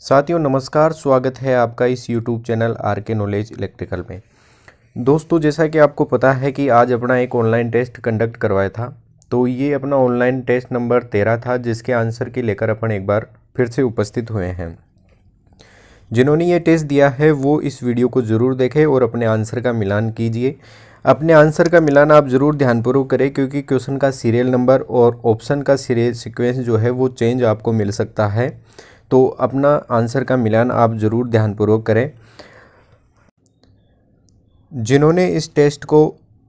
साथियों नमस्कार, स्वागत है आपका इस YouTube चैनल आर के नॉलेज इलेक्ट्रिकल में। दोस्तों जैसा कि आपको पता है कि आज अपना एक ऑनलाइन टेस्ट कंडक्ट करवाया था, तो ये अपना ऑनलाइन टेस्ट नंबर 13 था, जिसके आंसर की लेकर अपन एक बार फिर से उपस्थित हुए हैं। जिन्होंने ये टेस्ट दिया है वो इस वीडियो को ज़रूर देखें और अपने आंसर का मिलान कीजिए। अपने आंसर का मिलान आप ज़रूर ध्यानपूर्वक करें, क्योंकि क्वेश्चन का सीरियल नंबर और ऑप्शन का सीक्वेंस जो है वो चेंज आपको मिल सकता है। तो अपना आंसर का मिलान आप ज़रूर ध्यानपूर्वक करें। जिन्होंने इस टेस्ट को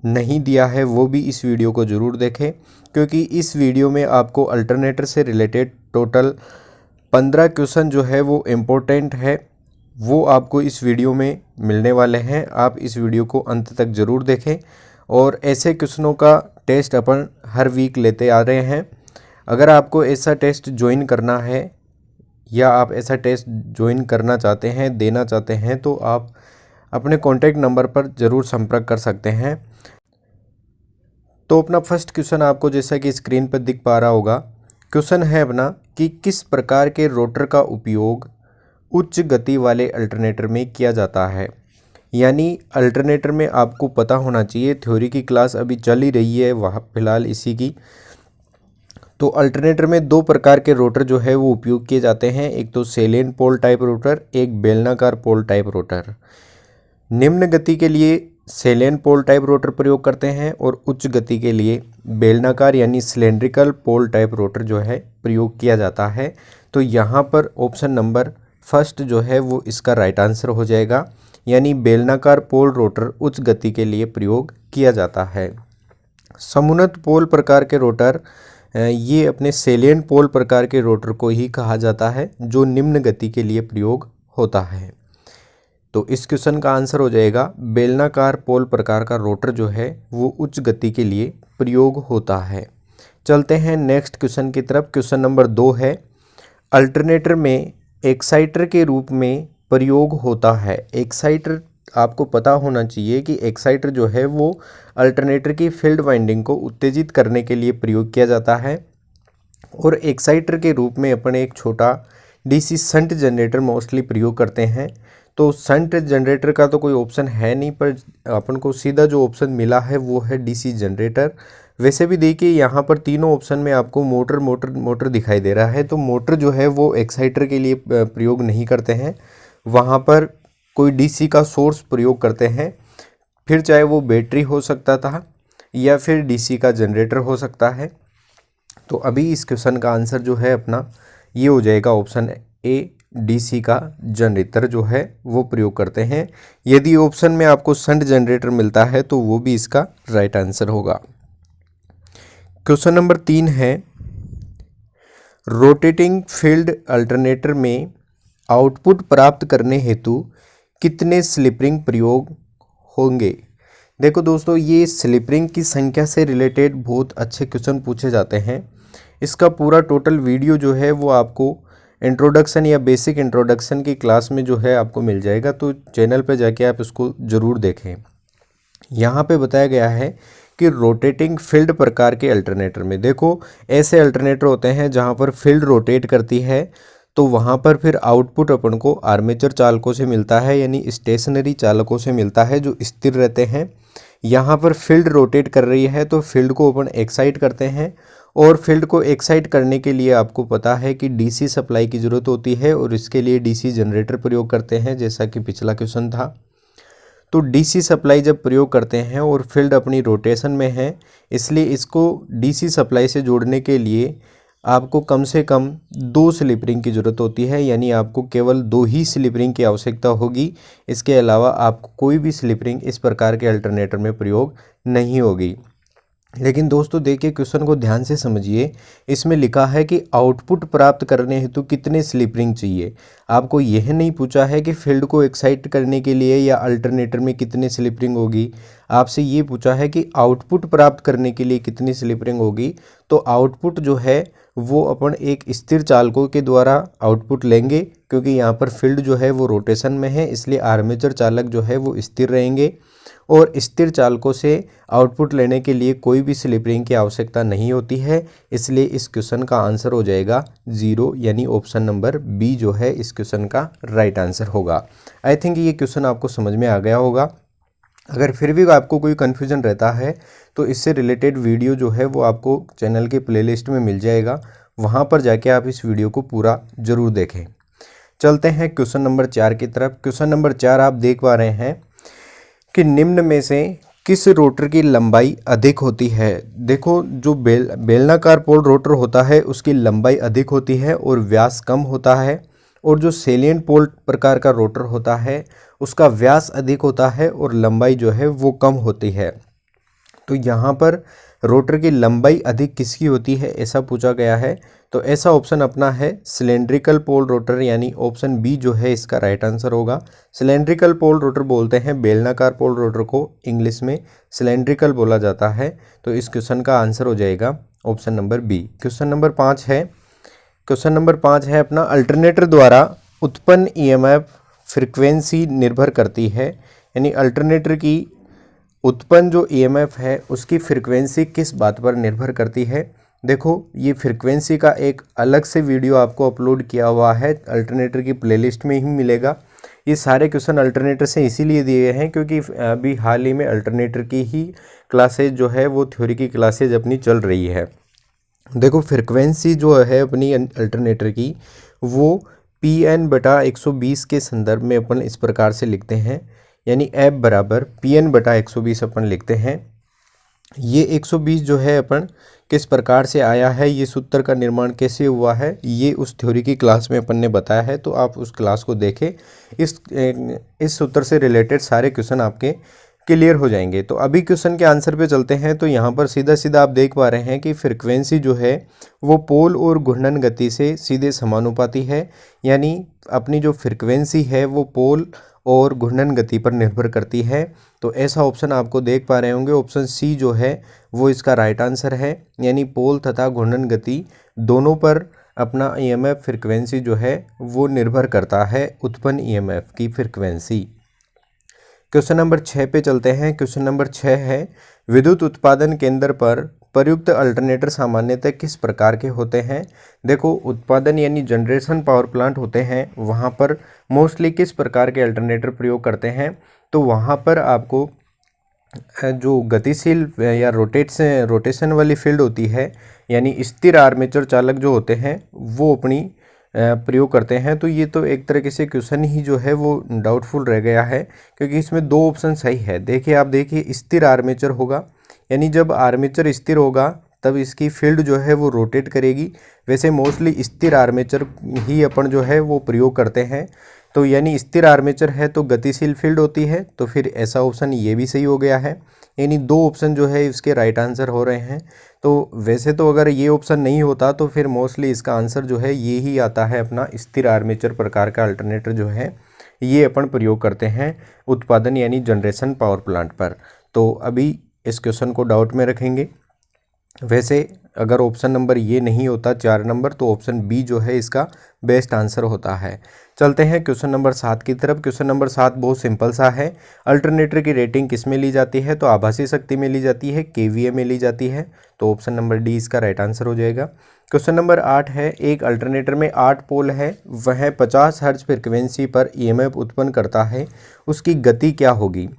नहीं दिया है वो भी इस वीडियो को ज़रूर देखें, क्योंकि इस वीडियो में आपको अल्टरनेटर से रिलेटेड टोटल 15 क्वेश्चन जो है वो इम्पोर्टेंट है, वो आपको इस वीडियो में मिलने वाले हैं। आप इस वीडियो को अंत तक ज़रूर देखें और ऐसे क्वेश्चनों का टेस्ट अपन हर वीक लेते आ रहे हैं। अगर आपको ऐसा टेस्ट ज्वाइन करना है या आप ऐसा टेस्ट ज्वाइन करना चाहते हैं, देना चाहते हैं, तो आप अपने कॉन्टैक्ट नंबर पर ज़रूर संपर्क कर सकते हैं। तो अपना फर्स्ट क्वेश्चन आपको जैसा कि स्क्रीन पर दिख पा रहा होगा, क्वेश्चन है अपना कि किस प्रकार के रोटर का उपयोग उच्च गति वाले अल्टरनेटर में किया जाता है। यानी अल्टरनेटर में आपको पता होना चाहिए, थ्योरी की क्लास अभी चल ही रही है वहाँ फिलहाल इसी की। तो अल्टरनेटर में दो प्रकार के रोटर जो है वो उपयोग किए जाते हैं, एक तो सेलेन पोल टाइप रोटर, एक बेलनाकार पोल टाइप रोटर। निम्न गति के लिए सेलेन पोल टाइप रोटर प्रयोग करते हैं और उच्च गति के लिए बेलनाकार यानी सिलेंड्रिकल पोल टाइप रोटर जो है प्रयोग किया जाता है। तो यहाँ पर ऑप्शन नंबर फर्स्ट जो है वो इसका राइट आंसर हो जाएगा, यानी बेलनाकार पोल रोटर उच्च गति के लिए प्रयोग किया जाता है। समुन्नत पोल प्रकार के रोटर ये अपने सेलियन पोल प्रकार के रोटर को ही कहा जाता है, जो निम्न गति के लिए प्रयोग होता है। तो इस क्वेश्चन का आंसर हो जाएगा बेलनाकार पोल प्रकार का रोटर जो है वो उच्च गति के लिए प्रयोग होता है। चलते हैं नेक्स्ट क्वेश्चन की तरफ। क्वेश्चन नंबर 2 है, अल्टरनेटर में एक्साइटर के रूप में प्रयोग होता है। एक्साइटर आपको पता होना चाहिए कि एक्साइटर जो है वो अल्टरनेटर की फील्ड वाइंडिंग को उत्तेजित करने के लिए प्रयोग किया जाता है। और एक्साइटर के रूप में अपन एक छोटा डीसी शंट जनरेटर मोस्टली प्रयोग करते हैं। तो शंट जनरेटर का तो कोई ऑप्शन है नहीं, पर अपन को सीधा जो ऑप्शन मिला है वो है डीसी जनरेटर। वैसे भी देखिए यहाँ पर तीनों ऑप्शन में आपको मोटर मोटर मोटर दिखाई दे रहा है, तो मोटर जो है वो एक्साइटर के लिए प्रयोग नहीं करते हैं, वहाँ पर कोई डीसी का सोर्स प्रयोग करते हैं। फिर चाहे वो बैटरी हो सकता था या फिर डीसी का जनरेटर हो सकता है। तो अभी इस क्वेश्चन का आंसर जो है अपना ये हो जाएगा ऑप्शन ए, डीसी का जनरेटर जो है वो प्रयोग करते हैं। यदि ऑप्शन में आपको शंट जनरेटर मिलता है तो वो भी इसका राइट आंसर होगा। क्वेश्चन नंबर 3 है, रोटेटिंग फील्ड अल्टरनेटर में आउटपुट प्राप्त करने हेतु कितने स्लिप रिंग प्रयोग होंगे। देखो दोस्तों, ये स्लिप रिंग की संख्या से रिलेटेड बहुत अच्छे क्वेश्चन पूछे जाते हैं। इसका पूरा टोटल वीडियो जो है वो आपको इंट्रोडक्शन या बेसिक इंट्रोडक्शन की क्लास में जो है आपको मिल जाएगा, तो चैनल पे जाके आप इसको ज़रूर देखें। यहाँ पे बताया गया है कि रोटेटिंग फील्ड प्रकार के अल्टरनेटर में देखो ऐसे अल्टरनेटर होते हैं जहाँ पर फील्ड रोटेट करती है, तो वहाँ पर फिर आउटपुट अपन को आर्मेचर चालकों से मिलता है, यानी स्टेशनरी चालकों से मिलता है जो स्थिर रहते हैं। यहाँ पर फील्ड रोटेट कर रही है तो फील्ड को अपन एक्साइट करते हैं, और फील्ड को एक्साइट करने के लिए आपको पता है कि डीसी सप्लाई की ज़रूरत होती है, और इसके लिए डीसी जनरेटर प्रयोग करते हैं, जैसा कि पिछला क्वेश्चन था। तो डीसी सप्लाई जब प्रयोग करते हैं और फील्ड अपनी रोटेशन में है, इसलिए इसको डीसी सप्लाई से जोड़ने के लिए आपको कम से कम 2 स्लिप रिंग की ज़रूरत होती है, यानी आपको केवल 2 ही स्लिप रिंग की आवश्यकता होगी। इसके अलावा आपको कोई भी स्लिप रिंग इस प्रकार के अल्टरनेटर में प्रयोग नहीं होगी। लेकिन दोस्तों देखिए क्वेश्चन को ध्यान से समझिए, इसमें लिखा है कि आउटपुट प्राप्त करने हेतु कितने स्लिप रिंग चाहिए। आपको यह नहीं पूछा है कि फील्ड को एक्साइट करने के लिए या अल्टरनेटर में कितने स्लिप रिंग होगी, आपसे ये पूछा है कि आउटपुट प्राप्त करने के लिए कितनी स्लिप रिंग होगी। तो आउटपुट जो है वो अपन एक स्थिर चालकों के द्वारा आउटपुट लेंगे, क्योंकि यहाँ पर फील्ड जो है वो रोटेशन में है, इसलिए आर्मेचर चालक जो है वो स्थिर रहेंगे। और स्थिर चालकों से आउटपुट लेने के लिए कोई भी स्लिप रिंग की आवश्यकता नहीं होती है, इसलिए इस क्वेश्चन का आंसर हो जाएगा 0, यानी ऑप्शन नंबर बी जो है इस क्वेश्चन का राइट आंसर होगा। आई थिंक ये क्वेश्चन आपको समझ में आ गया होगा। अगर फिर भी आपको कोई कन्फ्यूजन रहता है तो इससे रिलेटेड वीडियो जो है वो आपको चैनल के प्लेलिस्ट में मिल जाएगा, वहाँ पर जाके आप इस वीडियो को पूरा ज़रूर देखें। चलते हैं क्वेश्चन नंबर 4 की तरफ। क्वेश्चन नंबर 4 आप देख पा रहे हैं कि निम्न में से किस रोटर की लंबाई अधिक होती है। देखो, जो बेलनाकार पोल रोटर होता है उसकी लंबाई अधिक होती है और व्यास कम होता है, और जो सेलिएंट पोल प्रकार का रोटर होता है उसका व्यास अधिक होता है और लंबाई जो है वो कम होती है। तो यहाँ पर रोटर की लंबाई अधिक किसकी होती है ऐसा पूछा गया है। तो ऐसा ऑप्शन अपना है सिलेंड्रिकल पोल रोटर, यानी ऑप्शन बी जो है इसका राइट आंसर होगा। सिलेंड्रिकल पोल रोटर बोलते हैं बेलनाकार पोल रोटर को, इंग्लिश में सिलेंड्रिकल बोला जाता है। तो इस क्वेश्चन का आंसर हो जाएगा option number B. Question number 5 है। क्वेश्चन नंबर 5 है अपना, अल्टरनेटर द्वारा उत्पन्न ईएमएफ फ्रीक्वेंसी निर्भर करती है, यानी अल्टरनेटर की उत्पन्न जो ईएमएफ है उसकी फ्रीक्वेंसी किस बात पर निर्भर करती है। देखो, ये फ्रीक्वेंसी का एक अलग से वीडियो आपको अपलोड किया हुआ है, अल्टरनेटर की प्लेलिस्ट में ही मिलेगा। ये सारे क्वेश्चन अल्टरनेटर से इसीलिए दिए हैं क्योंकि अभी हाल ही में अल्टरनेटर की ही क्लासेज जो है वो थ्योरी की क्लासेज अपनी चल रही है। देखो, फ्रीक्वेंसी जो है अपनी अल्टरनेटर की वो Pn/120 के संदर्भ में अपन इस प्रकार से लिखते हैं, यानी F बराबर Pn/120 अपन लिखते हैं। ये 120 जो है अपन किस प्रकार से आया है, ये सूत्र का निर्माण कैसे हुआ है, ये उस थ्योरी की क्लास में अपन ने बताया है, तो आप उस क्लास को देखें। इस सूत्र से रिलेटेड सारे क्वेश्चन आपके क्लियर हो जाएंगे। तो अभी क्वेश्चन के आंसर पे चलते हैं। तो यहाँ पर सीधा सीधा आप देख पा रहे हैं कि फ्रीक्वेंसी जो है वो पोल और घूर्णन गति से सीधे समानुपाती है, यानी अपनी जो फ्रीक्वेंसी है वो पोल और घूर्णन गति पर निर्भर करती है। तो ऐसा ऑप्शन आपको देख पा रहे होंगे, ऑप्शन सी जो है वो इसका राइट आंसर है, यानी पोल तथा घूर्णन गति दोनों पर अपना ईएमएफ फ्रीक्वेंसी जो है वो निर्भर करता है उत्पन्न ईएमएफ की फ्रीक्वेंसी। क्वेश्चन नंबर 6 पे चलते हैं। क्वेश्चन नंबर 6 है, विद्युत उत्पादन केंद्र पर प्रयुक्त अल्टरनेटर सामान्यतः किस प्रकार के होते हैं। देखो, उत्पादन यानी जनरेशन पावर प्लांट होते हैं, वहाँ पर मोस्टली किस प्रकार के अल्टरनेटर प्रयोग करते हैं। तो वहाँ पर आपको जो गतिशील या रोटेशन वाली फील्ड होती है, यानी स्थिर आर्मेचर चालक जो होते हैं वो अपनी प्रयोग करते हैं। तो ये तो एक तरीके से क्वेश्चन ही जो है वो डाउटफुल रह गया है क्योंकि इसमें दो ऑप्शन सही है। देखिए, आप देखिए, स्थिर आर्मेचर होगा, यानी जब आर्मेचर स्थिर होगा तब इसकी फील्ड जो है वो रोटेट करेगी। वैसे मोस्टली स्थिर आर्मेचर ही अपन जो है वो प्रयोग करते हैं। तो यानी स्थिर आर्मेचर है तो गतिशील फील्ड होती है, तो फिर ऐसा ऑप्शन ये भी सही हो गया है, यानी दो ऑप्शन जो है इसके राइट आंसर हो रहे हैं। तो वैसे तो अगर ये ऑप्शन नहीं होता तो फिर मोस्टली इसका आंसर जो है ये ही आता है, अपना स्थिर आर्मेचर प्रकार का अल्टरनेटर जो है ये अपन प्रयोग करते हैं उत्पादन यानी जनरेशन पावर प्लांट पर। तो अभी इस क्वेश्चन को डाउट में रखेंगे। वैसे अगर ऑप्शन नंबर ये नहीं होता 4 नंबर, तो ऑप्शन बी जो है इसका बेस्ट आंसर होता है। चलते हैं क्वेश्चन नंबर 7 की तरफ। क्वेश्चन नंबर 7 बहुत सिंपल सा है। अल्टरनेटर की रेटिंग किस में ली जाती है, तो आभासी शक्ति में ली जाती है, केवीए में ली जाती है। तो ऑप्शन नंबर डी इसका राइट आंसर हो जाएगा। क्वेश्चन नंबर 8 है, एक अल्टरनेटर में 8 पोल है, वह 50 हर्ट्ज फ्रिक्वेंसी पर ईएमएफ उत्पन्न करता है, उसकी गति क्या होगी।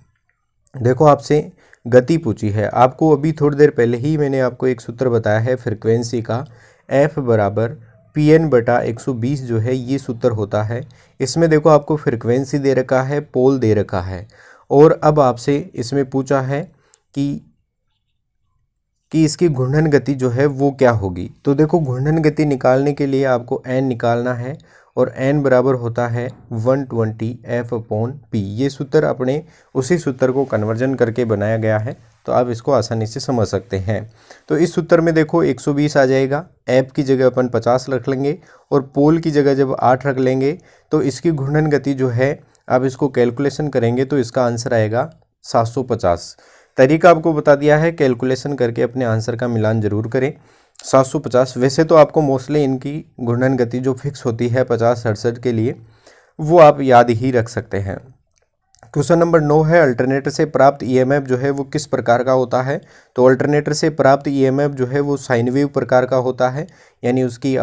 देखो, आपसे गति पूछी है, आपको अभी थोड़ी देर पहले ही मैंने आपको एक सूत्र बताया है फ्रिक्वेंसी का, F बराबर Pn/120 जो है ये सूत्र होता है। इसमें देखो आपको फ्रिक्वेंसी दे रखा है, पोल दे रखा है, और अब आपसे इसमें पूछा है कि इसकी घूर्णन गति जो है वो क्या होगी। तो देखो, घूर्णन गति निकालने के लिए आपको n निकालना है, और n बराबर होता है 120 F/P। ये सूत्र अपने उसी सूत्र को कन्वर्जन करके बनाया गया है, तो आप इसको आसानी से समझ सकते हैं। तो इस सूत्र में देखो 120 आ जाएगा, F की जगह अपन 50 रख लेंगे, और पोल की जगह जब 8 रख लेंगे तो इसकी घूर्णन गति जो है आप इसको कैलकुलेशन करेंगे तो इसका आंसर आएगा 750। तरीका आपको बता दिया है, कैलकुलेशन करके अपने आंसर का मिलान जरूर करें। 750, वैसे तो आपको मोस्टली इनकी घूर्णन गति जो फिक्स होती है 50 हर्ट्ज के लिए वो आप याद ही रख सकते हैं। क्वेश्चन नंबर 9 है अल्टरनेटर से प्राप्त ईएमएफ जो है वो किस प्रकार का होता है। तो अल्टरनेटर से प्राप्त ईएमएफ जो है वो साइन वेव प्रकार का होता है, यानी उसकी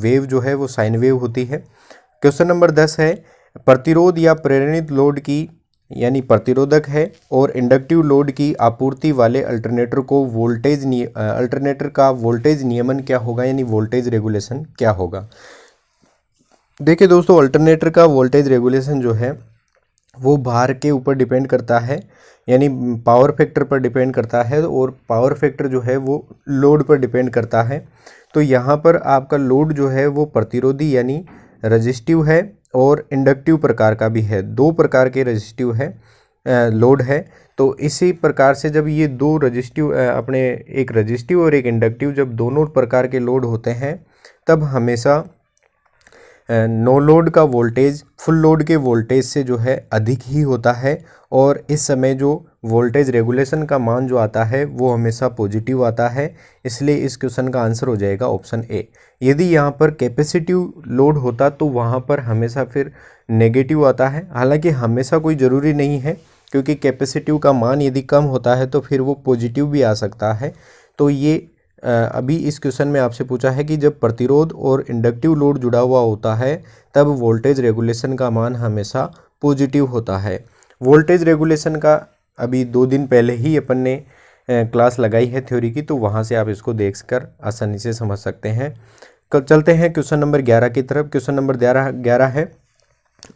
वेव जो है वो साइन वेव होती है। क्वेश्चन नंबर 10 है प्रतिरोध या प्रेरित लोड की यानी प्रतिरोधक है और इंडक्टिव लोड की आपूर्ति वाले अल्टरनेटर को अल्टरनेटर का वोल्टेज नियमन क्या होगा, यानी वोल्टेज रेगुलेशन क्या होगा। देखिए दोस्तों, अल्टरनेटर का वोल्टेज रेगुलेशन जो है वो भार के ऊपर डिपेंड करता है, यानी पावर फैक्टर पर डिपेंड करता है, और पावर फैक्टर जो है वो लोड पर डिपेंड करता है। तो यहाँ पर आपका लोड जो है वो प्रतिरोधी यानी रजिस्टिव है और इंडक्टिव प्रकार का भी है। दो प्रकार के रजिस्टिव है लोड है। तो इसी प्रकार से जब ये दो रजिस्टिव एक रजिस्टिव और एक इंडक्टिव जब दोनों प्रकार के लोड होते हैं तब हमेशा नो लोड का वोल्टेज फुल लोड के वोल्टेज से जो है अधिक ही होता है, और इस समय जो वोल्टेज रेगुलेशन का मान जो आता है वो हमेशा पॉजिटिव आता है। इसलिए इस क्वेश्चन का आंसर हो जाएगा ऑप्शन ए। यदि यहाँ पर कैपेसिटिव लोड होता तो वहाँ पर हमेशा फिर नेगेटिव आता है। हालांकि हमेशा कोई ज़रूरी नहीं है, क्योंकि कैपेसिटिव का मान यदि कम होता है तो फिर वो पॉजिटिव भी आ सकता है। तो ये अभी इस क्वेश्चन में आपसे पूछा है कि जब प्रतिरोध और इंडक्टिव लोड जुड़ा हुआ होता है तब वोल्टेज रेगुलेशन का मान हमेशा पॉजिटिव होता है। वोल्टेज रेगुलेशन का अभी 2 दिन पहले ही अपन ने क्लास लगाई है थ्योरी की, तो वहाँ से आप इसको देखकर आसानी से समझ सकते हैं। चलते हैं क्वेश्चन नंबर 11 की तरफ। क्वेश्चन नंबर 11 है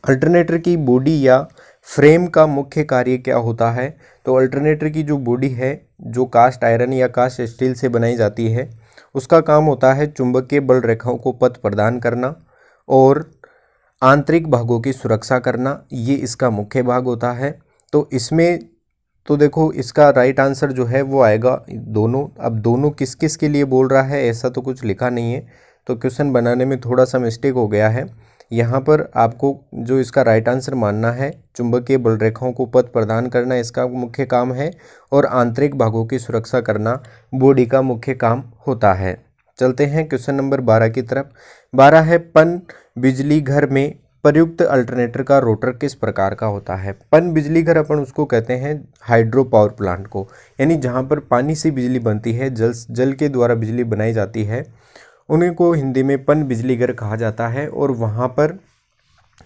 अल्टरनेटर की बॉडी या फ्रेम का मुख्य कार्य क्या होता है। तो अल्टरनेटर की जो बॉडी है जो कास्ट आयरन या कास्ट स्टील से बनाई जाती है, उसका काम होता है चुंबकीय बल रेखाओं को पथ प्रदान करना और आंतरिक भागों की सुरक्षा करना। ये इसका मुख्य भाग होता है। तो इसमें तो देखो इसका राइट आंसर जो है वो आएगा दोनों। अब दोनों किस किस के लिए बोल रहा है ऐसा तो कुछ लिखा नहीं है, तो क्वेश्चन बनाने में थोड़ा सा मिस्टेक हो गया है। यहाँ पर आपको जो इसका राइट आंसर मानना है चुंबकीय बल रेखाओं को पथ प्रदान करना इसका मुख्य काम है, और आंतरिक भागों की सुरक्षा करना बॉडी का मुख्य काम होता है। चलते हैं क्वेश्चन नंबर 12 की तरफ। 12 है पन बिजली घर में प्रयुक्त अल्टरनेटर का रोटर किस प्रकार का होता है। पन बिजली घर अपन उसको कहते हैं हाइड्रो पावर प्लांट को, यानी जहाँ पर पानी से बिजली बनती है, जल के द्वारा बिजली बनाई जाती है, उन्हीं को हिंदी में पन बिजली घर कहा जाता है। और वहाँ पर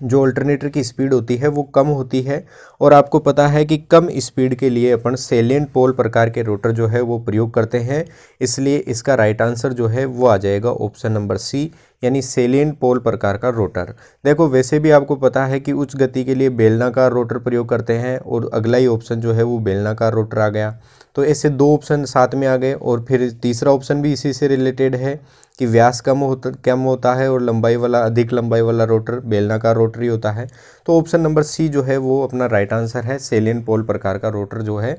जो अल्टरनेटर की स्पीड होती है वो कम होती है, और आपको पता है कि कम स्पीड के लिए अपन सेलिएंट पोल प्रकार के रोटर जो है वो प्रयोग करते हैं। इसलिए इसका राइट आंसर जो है वो आ जाएगा ऑप्शन नंबर सी, यानी सेलिएंट पोल प्रकार का रोटर। देखो वैसे भी आपको पता है कि उच्च गति के लिए बेलनाकार रोटर प्रयोग करते हैं, और अगला ही ऑप्शन जो है वो बेलनाकार रोटर आ गया। तो ऐसे 2 ऑप्शन साथ में आ गए, और फिर तीसरा ऑप्शन भी इसी से रिलेटेड है कि व्यास कम होता है और अधिक लंबाई वाला रोटर बेलनाकार रोटर ही होता है। तो ऑप्शन नंबर सी जो है वो अपना राइट आंसर है। सेलिएंट पोल प्रकार का रोटर जो है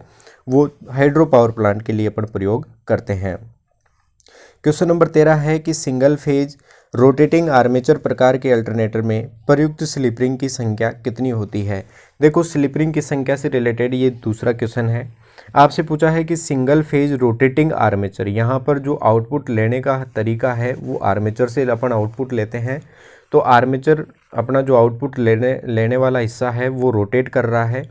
वो हाइड्रो पावर प्लांट के लिए अपन प्रयोग करते हैं। क्वेश्चन नंबर 13 है कि सिंगल फेज रोटेटिंग आर्मेचर प्रकार के अल्टरनेटर में प्रयुक्त स्लिप रिंग की संख्या कितनी होती है। देखो स्लिप रिंग की संख्या से रिलेटेड ये दूसरा क्वेश्चन है। आपसे पूछा है कि सिंगल फेज रोटेटिंग आर्मेचर, यहाँ पर जो आउटपुट लेने का तरीका है वो आर्मेचर से अपन आउटपुट लेते हैं। तो आर्मेचर अपना जो आउटपुट लेने वाला हिस्सा है वो रोटेट कर रहा है,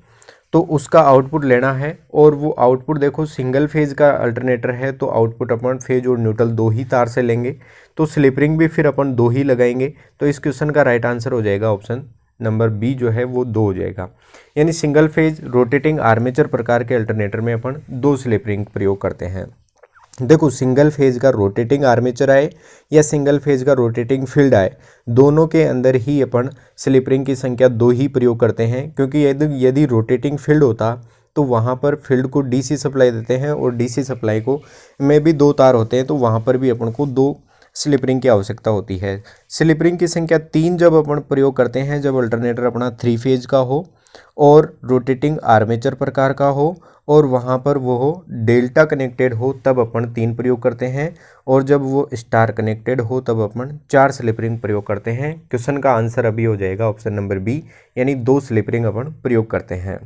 तो उसका आउटपुट लेना है। और वो आउटपुट देखो सिंगल फेज का अल्टरनेटर है तो आउटपुट अपन फेज और न्यूट्रल 2 ही तार से लेंगे, तो स्लिप रिंग भी फिर अपन 2 ही लगाएंगे। तो इस क्वेश्चन का राइट आंसर हो जाएगा ऑप्शन नंबर बी जो है वो 2 हो जाएगा। यानी सिंगल फेज रोटेटिंग आर्मेचर प्रकार के अल्टरनेटर में अपन 2 स्लिप रिंग प्रयोग करते हैं। देखो सिंगल फेज का रोटेटिंग आर्मेचर आए या सिंगल फेज का रोटेटिंग फील्ड आए, दोनों के अंदर ही अपन स्लिप रिंग की संख्या 2 ही प्रयोग करते हैं। क्योंकि यदि रोटेटिंग फील्ड होता तो वहाँ पर फील्ड को डीसी सप्लाई देते हैं, और डीसी सप्लाई को में भी 2 तार होते हैं, तो वहाँ पर भी अपन को 2 स्लिप रिंग की आवश्यकता होती है। स्लिप रिंग की संख्या 3 जब अपन प्रयोग करते हैं जब अल्टरनेटर अपना 3 फेज का हो और रोटेटिंग आर्मेचर प्रकार का हो और वहाँ पर वो हो डेल्टा कनेक्टेड हो, तब अपन 3 प्रयोग करते हैं। और जब वो स्टार कनेक्टेड हो तब अपन 4 स्लिप रिंग प्रयोग करते हैं। क्वेश्चन का आंसर अभी हो जाएगा ऑप्शन नंबर बी, यानी 2 स्लिप रिंग अपन प्रयोग करते हैं।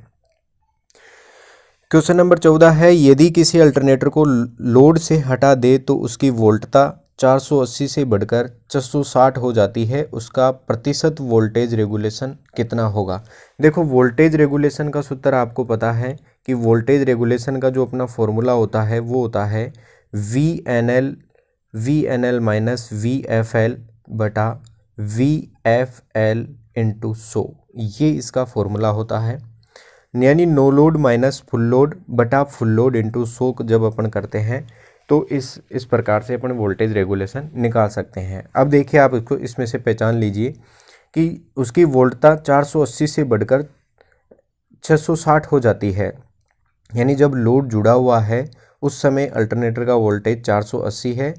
क्वेश्चन नंबर 14 है यदि किसी अल्टरनेटर को लोड से हटा दे तो उसकी वोल्टता 480 से बढ़कर 660 हो जाती है, उसका प्रतिशत वोल्टेज रेगुलेशन कितना होगा। देखो वोल्टेज रेगुलेशन का सूत्र आपको पता है कि वोल्टेज रेगुलेशन का जो अपना फॉर्मूला होता है वो होता है V N L minus V F L बटा वी एफ एल इंटू 100, ये इसका फॉर्मूला होता है। यानी no load minus full load बटा फुल लोड इंटू 100 जब अपन करते हैं तो इस प्रकार से अपन वोल्टेज रेगुलेशन निकाल सकते हैं। अब देखिए आप इसको इसमें से पहचान लीजिए कि उसकी वोल्टता 480 से बढ़कर 660 हो जाती है, यानी जब लोड जुड़ा हुआ है उस समय अल्टरनेटर का वोल्टेज 480 है,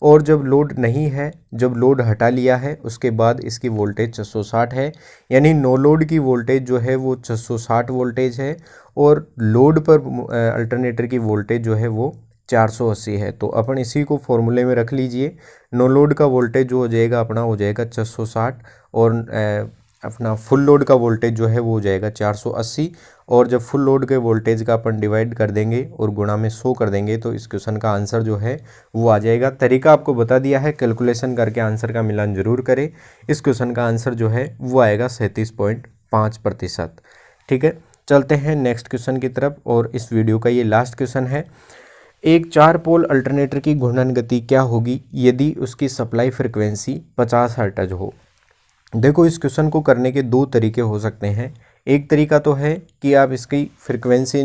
और जब लोड नहीं है, जब लोड हटा लिया है उसके बाद इसकी वोल्टेज 660 है। यानी नो लोड की वोल्टेज जो है वो 660 वोल्टेज है और लोड पर अल्टरनेटर की वोल्टेज जो है वो 480 है। तो अपन इसी को फॉर्मूले में रख लीजिए। नो लोड का वोल्टेज जो हो जाएगा अपना हो जाएगा 660 और अपना फुल लोड का वोल्टेज जो है वो हो जाएगा 480, और जब फुल लोड के वोल्टेज का अपन डिवाइड कर देंगे और गुणा में 100 कर देंगे तो इस क्वेश्चन का आंसर जो है वो आ जाएगा। तरीका आपको बता दिया है, कैलकुलेशन करके आंसर का मिलान जरूर करें। इस क्वेश्चन का आंसर जो है वो आएगा 37.5%। ठीक है, चलते हैं नेक्स्ट क्वेश्चन की तरफ, और इस वीडियो का ये लास्ट क्वेश्चन है। एक 4 पोल अल्टरनेटर की घूर्णन गति क्या होगी यदि उसकी सप्लाई फ्रिक्वेंसी 50 हर्ट्ज हो। देखो इस क्वेश्चन को करने के दो तरीके हो सकते हैं। एक तरीका तो है कि आप इसकी फ्रिक्वेंसी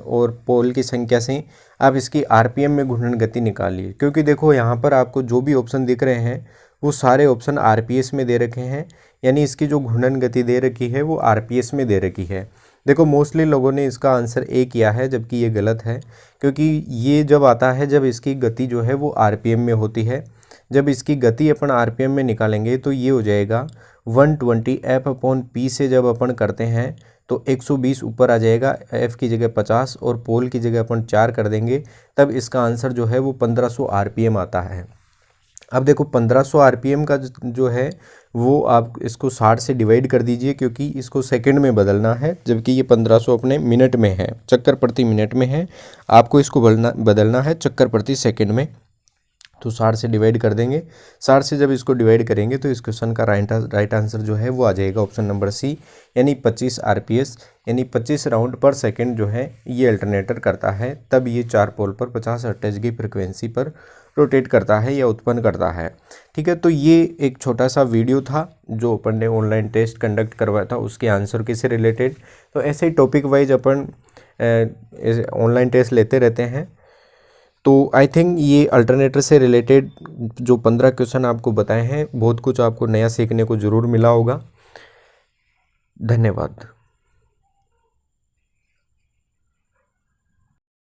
और पोल की संख्या से आप इसकी आरपीएम में घूर्णन गति निकालिए, क्योंकि देखो यहाँ पर आपको जो भी ऑप्शन दिख रहे हैं वो सारे ऑप्शन आरपीएस में दे रखे हैं, यानी इसकी जो घूर्णन गति दे रखी है वो आरपीएस में दे रखी है। देखो मोस्टली लोगों ने इसका आंसर ए किया है, जबकि ये गलत है, क्योंकि ये जब आता है जब इसकी गति जो है वो आरपीएम में होती है। जब इसकी गति अपन आरपीएम में निकालेंगे तो ये हो जाएगा 120 F/P से जब अपन करते हैं तो 120 ऊपर आ जाएगा, F की जगह 50 और पोल की जगह अपन 4 कर देंगे, तब इसका आंसर जो है वो 1500 आरपीएम आता है। अब देखो 1500 आरपीएम का जो है वो आप इसको 60 से डिवाइड कर दीजिए, क्योंकि इसको सेकंड में बदलना है, जबकि ये 1500 अपने मिनट में है, चक्कर प्रति मिनट में है। आपको इसको बदलना है चक्कर प्रति सेकंड में, तो 60 से डिवाइड कर देंगे। 60 से जब इसको डिवाइड करेंगे तो इस क्वेश्चन का राइट आंसर जो है वो आ जाएगा ऑप्शन नंबर सी, यानी 25 आरपीएस, यानी 25 राउंड पर सेकंड जो है ये अल्टरनेटर करता है, तब ये 4 पोल पर 50 हर्ट्ज की फ्रिक्वेंसी पर रोटेट करता है या उत्पन्न करता है। ठीक है, तो ये एक छोटा सा वीडियो था जो अपन ने ऑनलाइन टेस्ट कंडक्ट करवाया था उसके आंसर के से रिलेटेड। तो ऐसे ही टॉपिक वाइज अपन ऑनलाइन टेस्ट लेते रहते हैं। तो आई थिंक ये अल्टरनेटर से रिलेटेड जो 15 क्वेश्चन आपको बताए हैं, बहुत कुछ आपको नया सीखने को ज़रूर मिला होगा। धन्यवाद।